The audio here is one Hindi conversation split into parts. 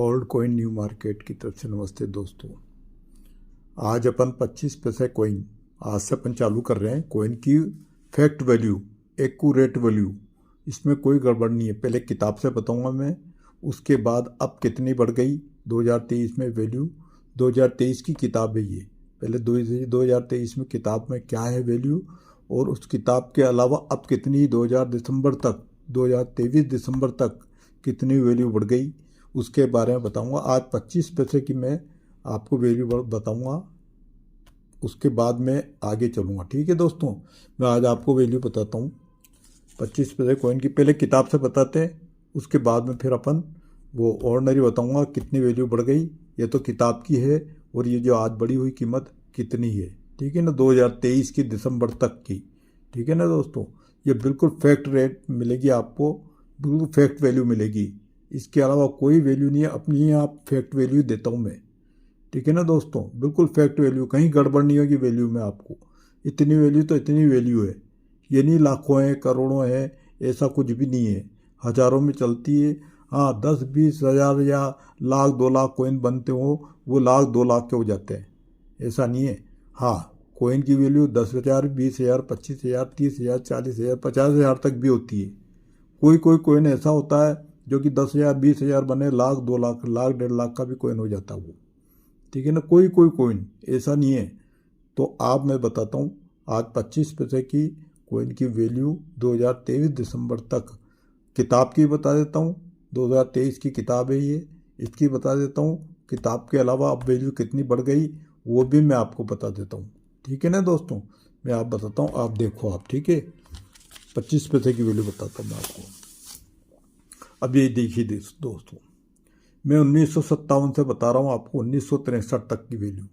ओल्ड कॉइन न्यू मार्केट की तरफ से नमस्ते दोस्तों। आज अपन 25 पैसे कॉइन आज से अपन चालू कर रहे हैं। कॉइन की फैक्ट वैल्यू, एक्यूरेट वैल्यू, इसमें कोई गड़बड़ नहीं है। पहले किताब से बताऊंगा मैं, उसके बाद अब कितनी बढ़ गई 2023 में वैल्यू। 2023 की किताब है ये। पहले 2023 में किताब में क्या है वैल्यू, और उस किताब के अलावा अब कितनी 2023 दिसंबर तक कितनी वैल्यू बढ़ गई, उसके बारे में बताऊंगा। आज 25 पैसे की मैं आपको वैल्यू बताऊंगा, उसके बाद मैं आगे चलूंगा। ठीक है दोस्तों, मैं आज आपको वैल्यू बताता हूँ 25 पैसे कॉइन की। पहले किताब से बताते हैं, उसके बाद में फिर अपन वो ऑर्डिनरी बताऊंगा कितनी वैल्यू बढ़ गई। ये तो किताब की है, और ये जो आज बढ़ी हुई कीमत कितनी है, ठीक है ना, 2023 की दिसंबर तक की। ठीक है ना दोस्तों, ये बिल्कुल फैक्ट रेट मिलेगी आपको, बिल्कुल फैक्ट वैल्यू मिलेगी। इसके अलावा कोई वैल्यू नहीं है, अपनी आप फैक्ट वैल्यू देता हूँ मैं। ठीक है ना दोस्तों, बिल्कुल फैक्ट वैल्यू, कहीं गड़बड़ नहीं होगी वैल्यू में आपको। इतनी वैल्यू तो इतनी वैल्यू है, ये नहीं लाखों है करोड़ों है, ऐसा कुछ भी नहीं है। हज़ारों में चलती है। हाँ, 10-20 हज़ार या लाख 2 लाख कॉइन बनते हो, वो लाख 2 लाख के हो जाते हैं, ऐसा नहीं है। हाँ, कॉइन की वैल्यू 10,000, 20,000, 25,000, 30,000, 40,000, 50,000 तक भी होती है। कोई कोई कॉइन ऐसा होता है जो कि 10,000, 20,000 बने, लाख 2 लाख, लाख 1.5 लाख का भी कॉइन हो जाता है वो। ठीक है ना, कोई कोई कॉइन ऐसा नहीं है। तो आप मैं बताता हूँ आज 25 पैसे की कॉइन की वैल्यू 2023 दिसंबर तक। किताब की बता देता हूँ, 2023 की किताब है ये, इसकी बता देता हूँ। किताब के अलावा अब वैल्यू कितनी बढ़ गई वो भी मैं आपको बता देता हूँ। ठीक है ना दोस्तों, मैं आप बताता हूँ, आप देखो आप। ठीक है, 25 पैसे की वैल्यू बताता हूँ मैं आपको। अब ये देखिए दोस्तों, मैं 1957 से बता रहा हूँ आपको 1963 तक की वैल्यू।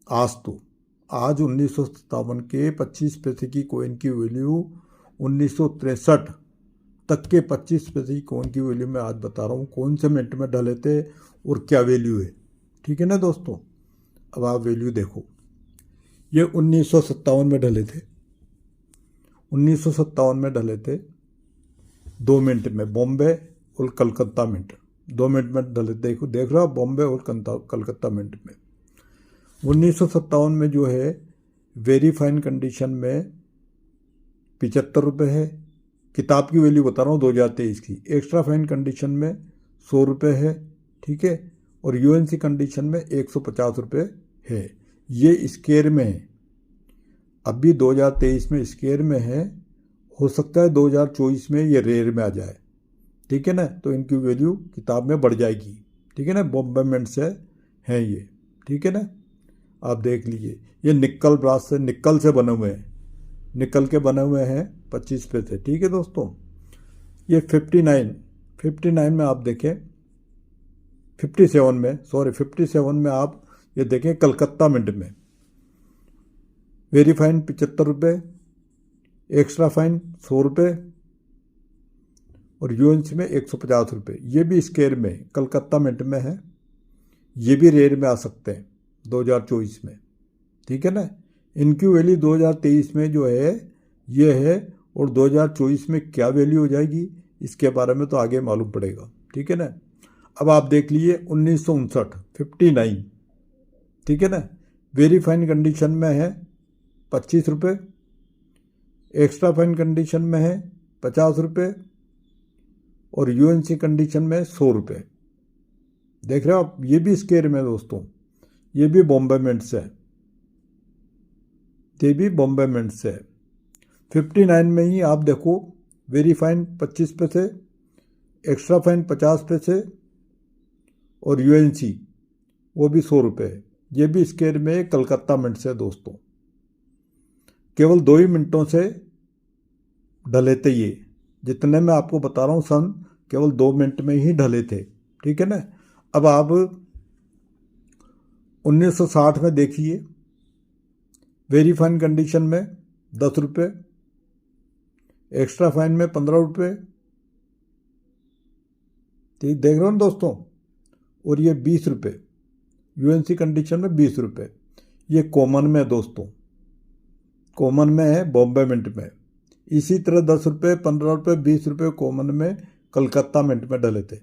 आज 1957 के 25 पैसे की कॉइन की वैल्यू 1963 तक के 25 पैसे की कॉइन की वैल्यू मैं आज बता रहा हूँ, कौन से मिनट में डाले थे और क्या वैल्यू है। ठीक है ना दोस्तों, अब आप वैल्यू देखो। ये 1957 में डले थे, 1957 में डले थे 2 मिनट में, बॉम्बे और कलकत्ता मिनट, 2 मिनट में डले। देखो, देख रहा बॉम्बे और कलकत्ता मिनट में। 1957 में जो है वेरी फाइन कंडीशन में 75 रुपये है। किताब की वैल्यू बता रहा हूँ 2023 की। एक्स्ट्रा फाइन कंडीशन में 100 रुपये है, ठीक है, और यूएनसी कंडीशन में 150 रुपये है। ये स्केयर में है, अभी 2023 में स्केयर में है, हो सकता है 2024 में ये रेयर में आ जाए। ठीक है ना, तो इनकी वैल्यू किताब में बढ़ जाएगी। ठीक है ना, बॉम्बे मिंट से है ये। ठीक है ना, आप देख लीजिए। ये निकल ब्रास से, निकल से बने हुए हैं, निकल के बने हुए हैं 25 पैसे। ठीक है दोस्तों, ये 59 में आप देखें, 57 में आप ये देखें कलकत्ता मिंट में। वेरी फाइन 75 रुपये, एक्स्ट्रा फाइन 100 रुपये, और यूएनसी में 150 रुपये। ये भी स्केयर में कलकत्ता मिंट में है, ये भी रेयर में आ सकते हैं 2024 में। ठीक है ना, इनकी वैल्यू 2023 में जो है ये है, और 2024 में क्या वैल्यू हो जाएगी इसके बारे में तो आगे मालूम पड़ेगा। ठीक है ना, अब आप देख लीजिए 1959, 59। ठीक है ना, वेरी फाइन कंडीशन में है 25 रुपये, एक्स्ट्रा फाइन कंडीशन में है 50 रुपये, और यूएनसी कंडीशन में 100 रुपये। देख रहे हो आप, ये भी स्केयर में दोस्तों, ये भी बॉम्बे मिंट से है, ये भी बॉम्बे मिंट से है। 59 में ही आप देखो, वेरी फाइन 25 पैसे, एक्स्ट्रा फाइन 50 पैसे, और यूएनसी वो भी 100 रुपये है। ये भी स्केयर में कलकत्ता मिंट से दोस्तों। केवल 2 ही मिनटों से ढले थे ये, जितने मैं आपको बता रहा हूँ सन, केवल 2 मिनट में ही ढले थे। ठीक है ना, अब आप 1960 में देखिए, वेरी फाइन कंडीशन में 10 रुपये, एक्स्ट्रा फाइन में 15 रुपये। ठीक देख रहे हो ना दोस्तों, और ये 20 रुपये, यूएनसी कंडीशन में 20 रुपये। ये कॉमन में दोस्तों, कॉमन में है बॉम्बे मिंट में। इसी तरह 10 रुपये, 15 रुपये, 20 रुपये कॉमन में कलकत्ता मिंट में डले थे।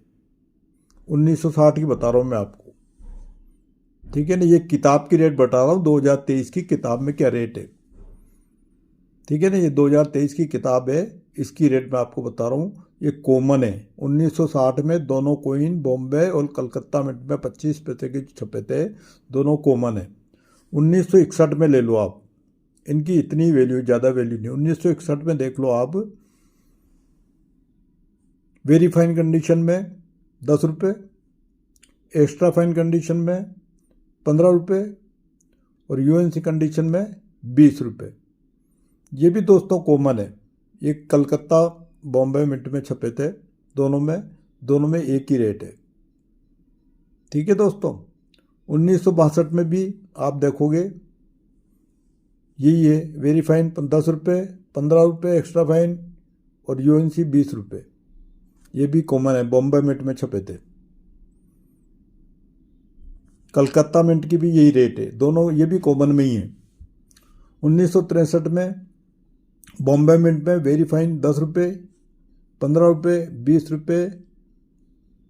1960 की बता रहा हूँ मैं आपको, ठीक है ना। ये किताब की रेट बता रहा हूँ, 2023 की किताब में क्या रेट है, ठीक है ना। ये 2023 की किताब है, इसकी रेट मैं आपको बता रहा हूँ। ये कॉमन है। 1960 में दोनों कोइन बॉम्बे और कलकत्ता मिंट में 25 पैसे के छपे थे, दोनों कॉमन है। 1961 में ले लो आप, इनकी इतनी वैल्यू, ज़्यादा वैल्यू नहीं। 1961 में देख लो आप, वेरी फाइन कंडीशन में 10 रुपये, एक्स्ट्रा फाइन कंडीशन में 15 रुपये और यूएनसी कंडीशन में 20 रुपये। ये भी दोस्तों कॉमन है। ये कलकत्ता बॉम्बे मिंट में छपे थे, दोनों में एक ही रेट है, ठीक है दोस्तों। 1962 में भी आप देखोगे यही है, वेरी फाइन 10 रुपये, 15 रुपये एक्स्ट्रा फाइन और यूएनसी 20 रुपये। ये भी कॉमन है, बॉम्बे मिंट में छपे थे। कलकत्ता मिंट की भी यही रेट है, दोनों ये भी कॉमन में ही है। 1963 में बॉम्बे मिंट में वेरी फाइन 10 रुपये, 15 रुपये, 20 रुपये,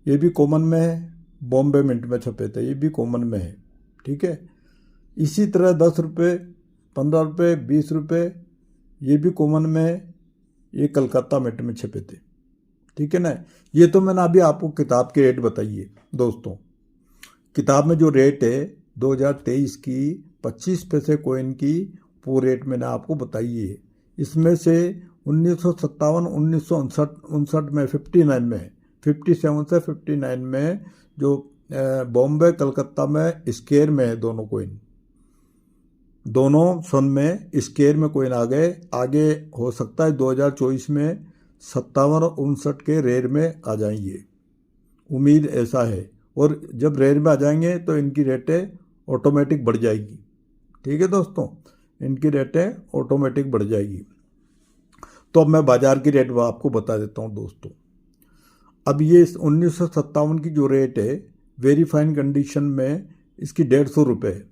ये भी कॉमन में है। बॉम्बे मिंट में छपे थे, ये भी कॉमन में है, ठीक है। इसी तरह 10 रुपये, 15 रुपये, 20 रुपये, ये भी कॉमन में है। ये कलकत्ता मिंट में छपे थे, ठीक है ना। ये तो मैंने अभी आपको किताब की रेट बताई है दोस्तों। किताब में जो रेट है 2023 की 25 पैसे कोइन की, वो रेट मैंने आपको बताई है। इसमें से 1957, 1959 में 59 में 57 से 59 में जो बॉम्बे कलकत्ता में स्क्वायर में है दोनों कोइन, दोनों सन में स्क्वायर में कोइन आ गए। आगे हो सकता है 2024 में 57 और 59 के रेयर में आ जाएंगे, उम्मीद ऐसा है। और जब रेयर में आ जाएंगे तो इनकी रेटें ऑटोमेटिक बढ़ जाएगी, ठीक है दोस्तों, इनकी रेटें ऑटोमेटिक बढ़ जाएगी। तो अब मैं बाजार की रेट आपको बता देता हूँ दोस्तों। अब ये 1957 की जो रेट है वेरी फाइन कंडीशन में, इसकी 150 रुपये है,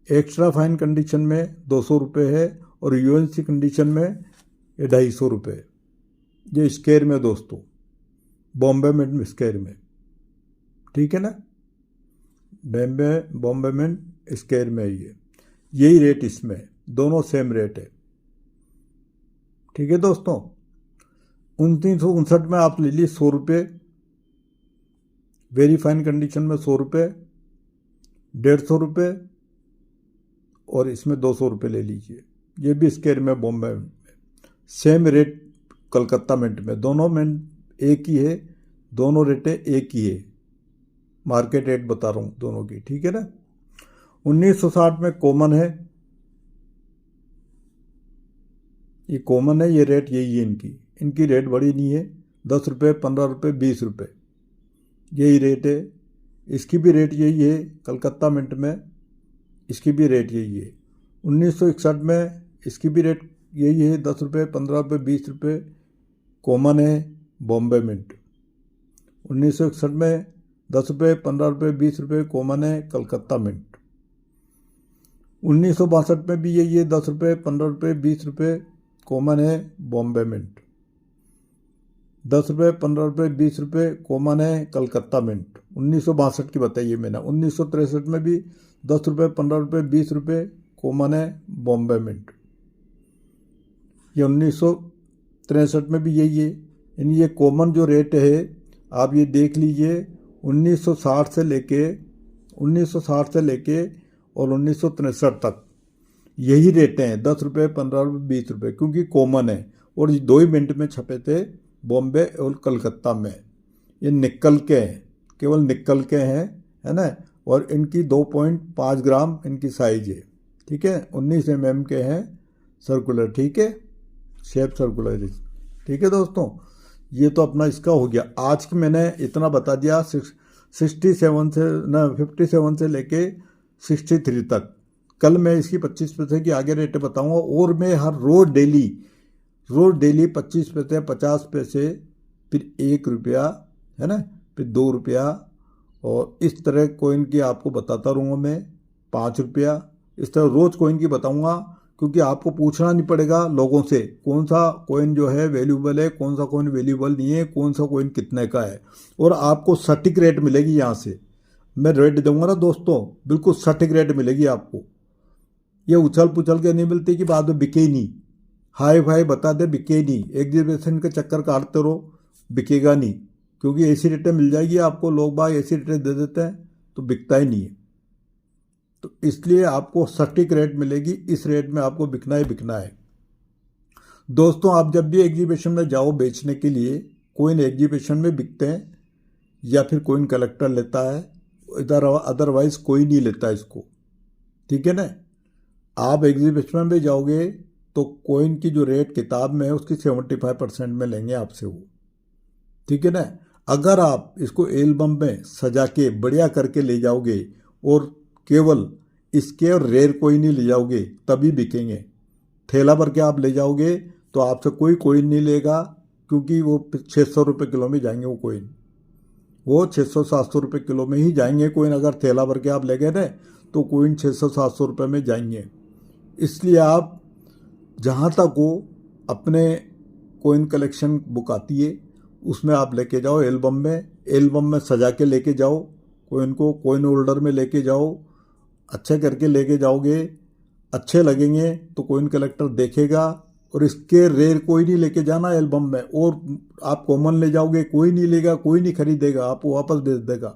एक्स्ट्रा फाइन कंडीशन में 200 रुपये है और यूएनसी कंडीशन में 250 रुपये। ये स्क्वायर में दोस्तों, बॉम्बे मिंट स्क्वायर में, ठीक है ना। बॉम्बे मिंट स्क्वायर में यही रेट इसमें, दोनों सेम रेट है, ठीक है दोस्तों। 1959 में आप ले लीजिए 100 रुपये, वेरी फाइन कंडीशन में 100 रुपये, 150 रुपये और इसमें 200 रुपये ले लीजिए। ये भी स्क्वायर में बॉम्बे में सेम रेट। कलकत्ता मिंट में दोनों मिंट एक ही है, दोनों रेटें एक ही है, मार्केट रेट बता रहा हूँ दोनों की, ठीक है ना। 1960 में कॉमन है, ये कॉमन है, ये रेट यही है इनकी रेट बड़ी नहीं है, 10 रुपये, 15 रुपये, 20 रुपये, यही रेट है। इसकी भी रेट यही है कलकत्ता मिंट में, इसकी भी रेट यही है। 1961 में इसकी भी रेट यही है, 10 रुपये, 15 रुपये, 20 रुपये, कॉमन है बॉम्बे मिंट। 1961 में 10 रुपये, 15 रुपये, 20 रुपये, कॉमन है कलकत्ता मिंट। 1962 में भी यही है, 10 रुपये, 15 रुपये, 20 रुपये, कॉमन है बॉम्बे मिंट। 10 रुपये, 15 रुपये, 20 रुपये, कॉमन है कलकत्ता मिंट। 1962 की बताइए मैंने। 1963 में भी 10 रुपये, 15 रुपये, 20 रुपये, कॉमन है बॉम्बे मिंट। ये 1963 में भी यही है। यानी ये कॉमन जो रेट है आप ये देख लीजिए, 1960 से लेके और 1963 तक यही रेटें हैं, 10 रुपये, 15 रुपये, 20 रुपये, क्योंकि कॉमन है। और ये 2 ही मिनट में छपे थे बॉम्बे और कलकत्ता में। ये निकल के हैं, केवल निकल के हैं, है ना। और इनकी 2.5 ग्राम इनकी साइज है, ठीक है। 19 mm के हैं सर्कुलर, ठीक है, शेप सर्कुलर, ठीक है दोस्तों। ये तो अपना इसका हो गया। आज की मैंने इतना बता दिया, 57 से लेके 63 तक। कल मैं इसकी 25 पैसे की आगे रेट बताऊंगा। और मैं हर रोज़ डेली 25 पैसे, 50 पैसे, फिर 1 रुपया, है ना, फिर 2 रुपया, और इस तरह कोइन की आपको बताता रहूँगा मैं, 5 रुपया, इस तरह रोज़ कोइन की बताऊँगा। क्योंकि आपको पूछना नहीं पड़ेगा लोगों से कौन सा कॉइन जो है वैल्यूबल है, कौन सा कॉइन वैल्यूबल नहीं है, कौन सा कॉइन कितने का है। और आपको सटीक रेट मिलेगी। यहाँ से मैं रेट दूंगा ना दोस्तों, बिल्कुल सटीक रेट मिलेगी आपको। ये उछल पुछल के नहीं मिलती कि बाद में बिके ही नहीं, हाई फाई बता दे बिके ही नहीं, एग्जीबिशन के चक्कर काटते रहो, बिकेगा नहीं। क्योंकि ऐसी रेटें मिल जाएगी आपको, लोग बाग ऐसी रेटें दे देते हैं तो बिकता ही नहीं है। तो इसलिए आपको सटीक रेट मिलेगी, इस रेट में आपको बिकना ही बिकना है। दोस्तों आप जब भी एग्जीबिशन में जाओ बेचने के लिए, कोइन एग्जीबिशन में बिकते हैं या फिर कोइन कलेक्टर लेता है, इधर अदरवाइज कोई नहीं लेता इसको, ठीक है ना। आप एग्जीबिशन में जाओगे तो कोइन की जो रेट किताब में है उसकी 75% में लेंगे आपसे वो, ठीक है ना। अगर आप इसको एल्बम में सजा के बढ़िया करके ले जाओगे और केवल इसके और रेयर कोइन ही ले जाओगे तभी बिकेंगे। थैला भर के आप ले जाओगे तो आपसे कोई कोइन नहीं लेगा, क्योंकि वो 600 रुपये किलो में जाएंगे वो कोइन, वो 600-700 रुपये किलो में ही जाएंगे कोइन। अगर थैला भर के आप ले गए ना तो कोइन 600-700 रुपये में जाएंगे। इसलिए आप जहाँ तक हो अपने कोइन कलेक्शन बुक आती है उसमें आप लेके जाओ, एल्बम में सजा के लेके जाओ कोइन को, कोइन होल्डर में लेके जाओ, अच्छे करके लेके जाओगे, अच्छे लगेंगे तो कोइन कलेक्टर देखेगा। और इसके रेयर कोई नहीं लेके जाना एल्बम में, और आप कॉमन ले जाओगे कोई नहीं लेगा, कोई नहीं खरीदेगा, आपको वापस भेज देगा,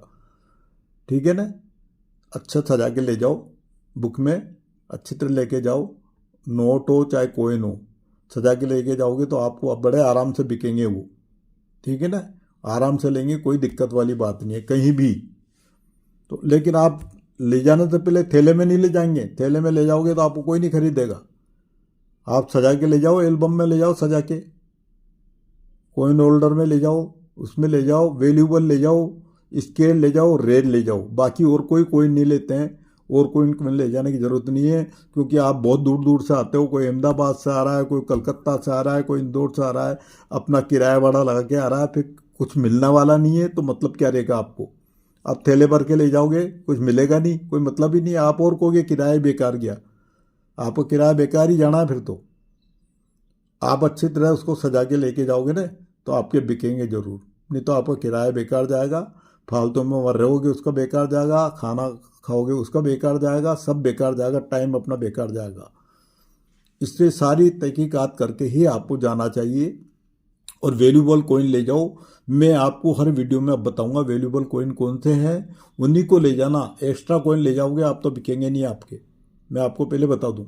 ठीक है ना। अच्छा सजा के ले जाओ, बुक में अच्छी तरह लेके जाओ, नोट हो चाहे कोइन हो, सजा के लेके जाओगे तो आपको अब बड़े आराम से बिकेंगे वो, ठीक है ना। आराम से लेंगे, कोई दिक्कत वाली बात नहीं है कहीं भी। तो लेकिन आप ले जाने से पहले थैले में नहीं ले जाएंगे, थैले में ले जाओगे तो आपको कोई नहीं खरीदेगा। आप सजा के ले जाओ, एल्बम में ले जाओ सजा के, कोइन होल्डर में ले जाओ, उसमें ले जाओ, वैल्यूबल ले जाओ, स्केल ले जाओ, रेड ले जाओ। बाकी और कोई कोइन नहीं लेते हैं, और कोई ले जाने की ज़रूरत नहीं है, क्योंकि आप बहुत दूर दूर से आते हो। कोई अहमदाबाद से आ रहा है, कोई कलकत्ता से आ रहा है, कोई इंदौर से आ रहा है, अपना किराया भाड़ा लगा के आ रहा है, फिर कुछ मिलने वाला नहीं है तो मतलब क्या रहेगा आपको। आप थैले भर के ले जाओगे कुछ मिलेगा नहीं, कोई मतलब ही नहीं। आप और कहोगे किराया बेकार गया, आपको किराया बेकार ही जाना है। फिर तो आप अच्छी तरह उसको सजा के लेके जाओगे ना तो आपके बिकेंगे ज़रूर, नहीं तो आपका किराया बेकार जाएगा, फालतू में वहाँ रहोगे उसका बेकार जाएगा, खाना खाओगे उसका बेकार जाएगा, सब बेकार जाएगा, टाइम अपना बेकार जाएगा। इसलिए सारी तहकीकात करके ही आपको जाना चाहिए और वैल्यूबल कोइन ले जाओ। मैं आपको हर वीडियो में अब बताऊंगा वैल्यूबल कोइन कौन से हैं, उन्हीं को ले जाना। एक्स्ट्रा कोइन ले जाओगे आप तो बिकेंगे नहीं आपके, मैं आपको पहले बता दूं।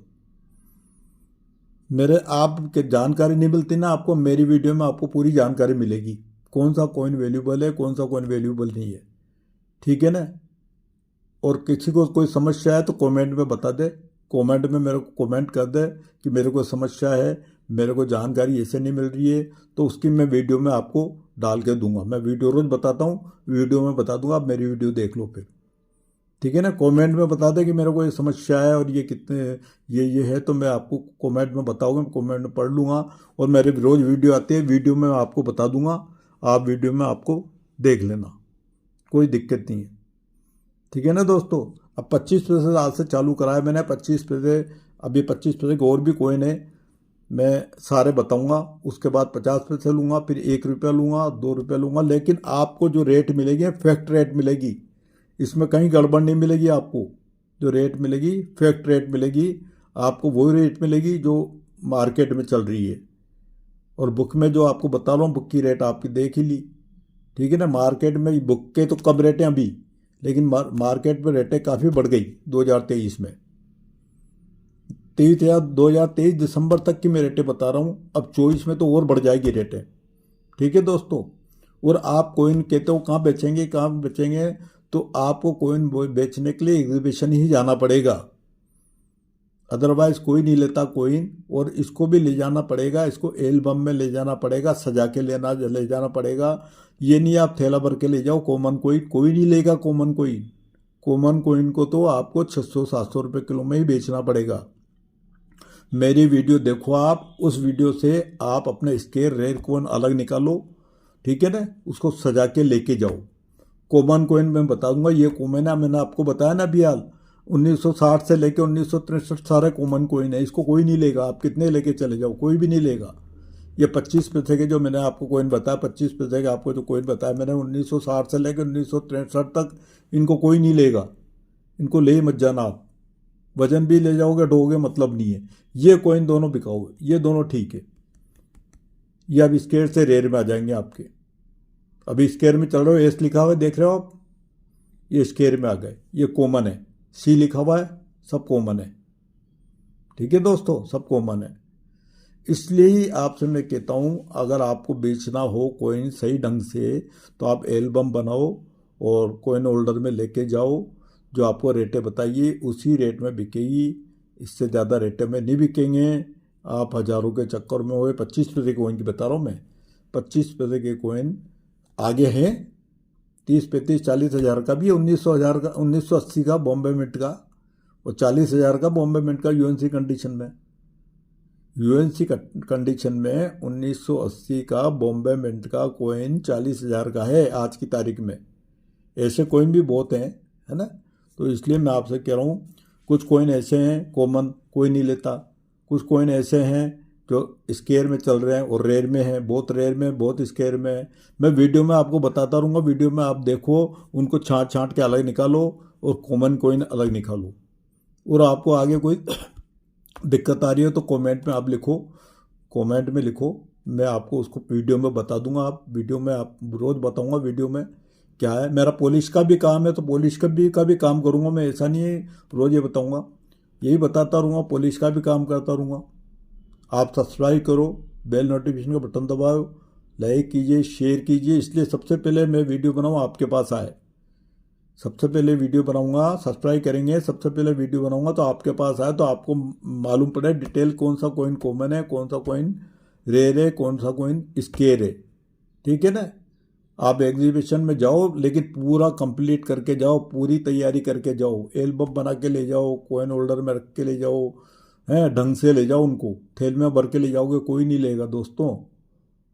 मेरे आपके जानकारी नहीं मिलती ना आपको, मेरी वीडियो में आपको पूरी जानकारी मिलेगी कौन सा कॉइन वैल्यूबल है, कौन सा कॉइन वैल्यूबल नहीं है, ठीक है ना। और किसी को कोई समस्या है तो कमेंट में बता दे, कमेंट में मेरे को कमेंट कर दे कि मेरे को समस्या है, मेरे को जानकारी ऐसे नहीं मिल रही है, तो उसकी मैं वीडियो में आपको डाल के दूंगा। मैं वीडियो रोज़ बताता हूँ, वीडियो में बता दूंगा, आप मेरी वीडियो देख लो फिर, ठीक है ना। कमेंट में बता दे कि मेरे को ये समस्या है और ये कितने ये है, तो मैं आपको कमेंट में बताऊंगा, कमेंट में पढ़ लूँगा। और मेरे रोज़ वीडियो आती है, वीडियो में आपको बता दूंगा, आप वीडियो में आपको देख लेना, कोई दिक्कत नहीं है, ठीक है ना दोस्तों। अब 25 पैसे आज से चालू कराया मैंने, 25 पैसे, अभी 25 पैसे के और भी कोइन है, मैं सारे बताऊंगा। उसके बाद 50 पैसे लूँगा, फिर 1 रुपया लूँगा, 2 रुपया लूँगा। लेकिन आपको जो रेट मिलेगी फैक्ट रेट मिलेगी, इसमें कहीं गड़बड़ नहीं मिलेगी आपको। जो रेट मिलेगी फैक्ट रेट मिलेगी आपको, वही रेट मिलेगी जो मार्केट में चल रही है। और बुक में जो आपको बता रहा हूँ, बुक की रेट आपकी देख ही ली, ठीक है ना। मार्केट में बुक के तो कम रेट हैं अभी, लेकिन मार्केट में रेटें काफ़ी बढ़ गई 2023 में। 2023 दिसंबर तक की मैं रेटें बता रहा हूँ, अब 24 में तो और बढ़ जाएगी रेटें, ठीक है दोस्तों। और आप कोइन कहते हो कहाँ बेचेंगे, तो आपको कोइन बेचने के लिए एग्जीबिशन ही जाना पड़ेगा, अदरवाइज कोई नहीं लेता कोइन। और इसको भी ले जाना पड़ेगा, इसको एल्बम में ले जाना पड़ेगा, सजा के ले जाना पड़ेगा। ये नहीं आप थैला भर के ले जाओ कॉमन कोइन, कोई नहीं लेगा कॉमन कोइन को तो आपको 600-700 रुपये किलो में ही बेचना पड़ेगा। मेरी वीडियो देखो आप, उस वीडियो से आप अपने स्केल रेयर कोइन अलग निकालो, ठीक है ना, उसको सजा के लेके जाओ। कॉमन कोइन मैं बता दूंगा, ये कॉमन है मैंने आपको बताया ना अभी हाल, 1960 से लेके 1963 सारे कॉमन कॉइन है, इसको कोई नहीं लेगा। आप कितने लेके चले जाओ, कोई भी नहीं लेगा। ये 25 पैसे के जो मैंने आपको कॉइन बताया, 25 पैसे के आपको जो कॉइन बताया मैंने, 1960 से लेकर 1963 तक इनको कोई नहीं लेगा। इनको ले मत जाना आप। वजन भी ले जाओगे ढोगे मतलब नहीं है। ये कॉइन दोनों बिकाऊ है, ये दोनों ठीक है। ये अब स्केयर से रेयर में आ जाएंगे आपके। अभी स्केयर में चल रहे हो, एस लिखा हुआ है देख रहे हो आप, ये स्केयर में आ गए। ये कॉमन है, सी लिखा हुआ है, सब कॉमन है। ठीक है दोस्तों, सब कॉमन है। इसलिए ही आपसे मैं कहता हूँ, अगर आपको बेचना हो कॉइन सही ढंग से तो आप एल्बम बनाओ और कॉइन होल्डर में लेके जाओ। जो आपको रेटें बताइए उसी रेट में बिकेगी, इससे ज़्यादा रेटें में नहीं बिकेंगे। आप हज़ारों के चक्कर में हुए। 25 पैसे कॉइन की बता रहा हूँ मैं। 25 पैसे के कॉइन आगे हैं, 30 35 40 हज़ार का भी है, 1900 का, 1980 का बॉम्बे मिंट का, और 40 हज़ार का बॉम्बे मिंट का यूएनसी कंडीशन में। यूएनसी कंडीशन में 1980 का बॉम्बे मिंट का कॉइन 40 हज़ार का है आज की तारीख में। ऐसे कॉइन भी बहुत हैं, है ना। तो इसलिए मैं आपसे कह रहा हूँ, कुछ कॉइन ऐसे हैं कॉमन कोई नहीं लेता, कुछ कॉइन ऐसे हैं जो स्केयर में चल रहे हैं और रेयर में हैं, बहुत रेयर में, बहुत स्केयर में है। मैं वीडियो में आपको बताता रहूँगा, वीडियो में आप देखो, उनको छाँट छाँट के अलग निकालो और कॉमन कॉइन अलग निकालो। और आपको आगे कोई दिक्कत आ रही है तो कमेंट में आप लिखो, कमेंट में लिखो, मैं आपको उसको वीडियो में बता दूंगा। आप वीडियो में आप रोज़ बताऊंगा वीडियो में क्या है। मेरा पॉलिश का भी काम है तो पॉलिश का भी काम करूंगा मैं, ऐसा नहीं है रोज़ ये बताऊंगा, यही बताता रहूँगा, पॉलिश का भी काम करता रहूँगा। आप सब्सक्राइब करो, बेल नोटिफिकेशन का बटन दबाओ, लाइक कीजिए, शेयर कीजिए। इसलिए सबसे पहले मैं वीडियो बनाऊँ आपके पास आए, सबसे पहले वीडियो बनाऊंगा, सब्सक्राइब करेंगे, सबसे पहले वीडियो बनाऊंगा तो आपके पास आए, तो आपको मालूम पड़े डिटेल कौन सा कॉइन कॉमन है, कौन सा कॉइन रेयर है, कौन सा कॉइन स्केयर है। ठीक है ना। आप एग्जीबिशन में जाओ लेकिन पूरा कंप्लीट करके जाओ, पूरी तैयारी करके जाओ, एल्बम बना के ले जाओ, कॉइन होल्डर में रख के ले जाओ, हैं ढंग से ले जाओ, उनको थैल में भर के ले जाओगे, कोई नहीं लेगा दोस्तों।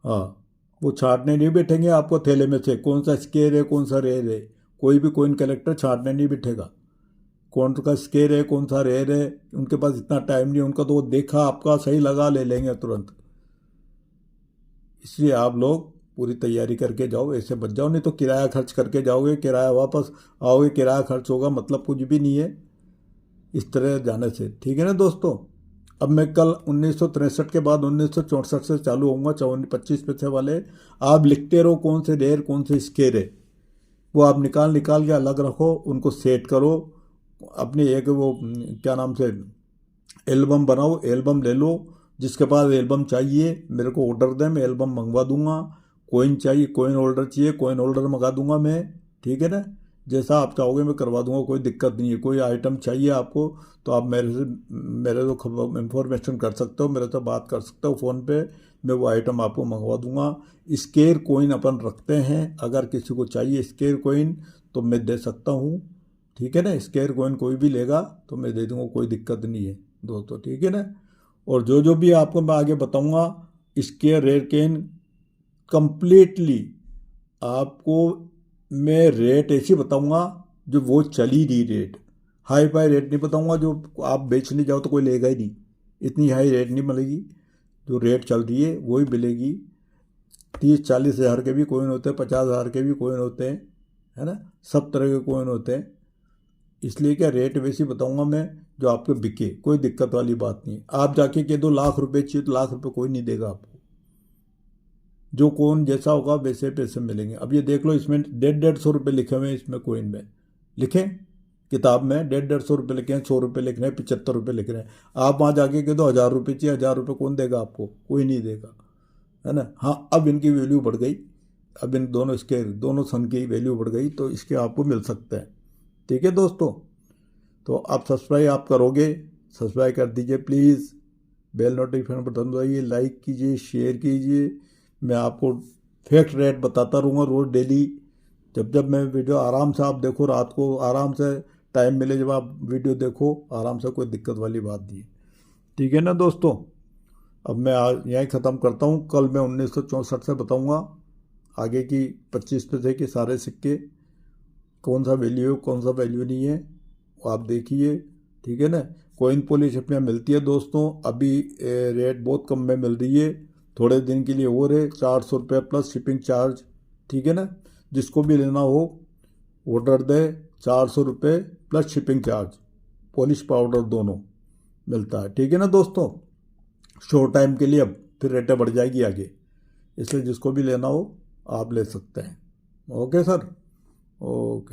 हाँ, वो छाटने नहीं बैठेंगे आपको थैले में से कौन सा स्केयर है कौन सा रेयर है। कोई भी कॉइन कलेक्टर छाटने नहीं बैठेगा कौन सा स्केयर है कौन सा रेयर है। उनके पास इतना टाइम नहीं, उनका तो वो देखा आपका सही लगा ले लेंगे तुरंत। इसलिए आप लोग पूरी तैयारी करके जाओ, ऐसे बच जाओ, नहीं तो किराया खर्च करके जाओगे, किराया वापस आओगे, किराया खर्च होगा, मतलब कुछ भी नहीं है इस तरह जाने से। ठीक है ना दोस्तों। अब मैं कल 1963 के बाद 1964 से चालू होऊंगा 25 पैसे वाले। आप लिखते रहो कौन से रेयर कौन से स्केयर है, वो आप निकाल के अलग रखो, उनको सेट करो। अपनी एक वो क्या नाम से एल्बम बनाओ, एल्बम ले लो, जिसके पास एल्बम चाहिए मेरे को ऑर्डर दें, मैं एल्बम मंगवा दूंगा। कॉइन चाहिए, कॉइन होल्डर चाहिए, कॉइन होल्डर मंगा दूंगा मैं। ठीक है ना। जैसा आप चाहोगे मैं करवा दूंगा, कोई दिक्कत नहीं है। कोई आइटम चाहिए आपको तो आप मेरे को इंफॉर्मेशन कर सकते हो, मेरे से बात कर सकते हो फ़ोन पे, मैं वो आइटम आपको मंगवा दूंगा। स्केयर कॉइन अपन रखते हैं, अगर किसी को चाहिए स्केयर कॉइन तो मैं दे सकता हूँ। ठीक है ना। स्केयर कॉइन कोई भी लेगा तो मैं दे दूंगा, कोई दिक्कत नहीं है दोस्तों। ठीक है ना। और जो भी आपको मैं आगे बताऊंगा स्केयर रेयर कॉइन कंप्लीटली आपको मैं रेट ऐसी बताऊंगा जो वो चली रही रेट, हाई फाई रेट नहीं बताऊंगा जो आप बेचने जाओ तो कोई लेगा ही नहीं। इतनी हाई रेट नहीं मिलेगी, जो रेट चल रही है वही मिलेगी। 30-40 हज़ार के भी कॉइन होते हैं, 50 हज़ार के भी कॉइन होते हैं, है ना, सब तरह के कॉइन होते हैं। इसलिए क्या रेट वैसे बताऊंगा मैं जो आपको बिके, कोई दिक्कत वाली बात नहीं। आप जाके कह दो लाख रुपए चाहिए तो लाख रुपए कोई नहीं देगा आपको। जो कॉइन जैसा होगा वैसे पैसे मिलेंगे। अब ये देख लो, इसमें 150-150 रुपये लिखे हुए हैं, इसमें कॉइन में लिखें, किताब में 150-150 रुपये लिखे हैं, 100 रुपये लिख रहे हैं, 75 रुपये लिख रहे हैं। आप वहाँ जाके कह दो 1000 रुपये चाहिए, 1000 रुपये कौन देगा आपको, कोई नहीं देगा, है ना। हाँ, अब इनकी वैल्यू बढ़ गई, अब इन दोनों इसके दोनों सन की वैल्यू बढ़ गई तो इसके आपको मिल सकते हैं। ठीक है दोस्तों। तो आप सब्सक्राइब आप करोगे, सब्सक्राइब कर दीजिए प्लीज़, बेल नोटिफिकेशन बटन दबाइए, लाइक कीजिए, शेयर कीजिए। मैं आपको फैक्ट रेट बताता रहूँगा रोज़ डेली। जब मैं वीडियो आराम से आप देखो, रात को आराम से टाइम मिले जब आप वीडियो देखो आराम से, कोई दिक्कत वाली बात नहीं है। ठीक है ना दोस्तों। अब मैं आज यहीं ख़त्म करता हूँ। कल मैं 1964 से बताऊँगा आगे की 25 पैसे के सारे सिक्के, कौन सा वैल्यू है कौन सा वैल्यू नहीं है, आप देखिए, ठीक है ना। कॉइन पॉलिश अपने यहाँ मिलती है दोस्तों, अभी रेट बहुत कम में मिल रही है, थोड़े दिन के लिए और है, 400 रुपये प्लस शिपिंग चार्ज, ठीक है ना। जिसको भी लेना हो ऑर्डर दे, 400 रुपये plus shipping charge, polish powder दोनों मिलता है, ठीक है ना दोस्तों। शॉर्ट टाइम के लिए, अब फिर रेटें बढ़ जाएगी आगे, इसलिए जिसको भी लेना हो आप ले सकते हैं। Okay sir, okay.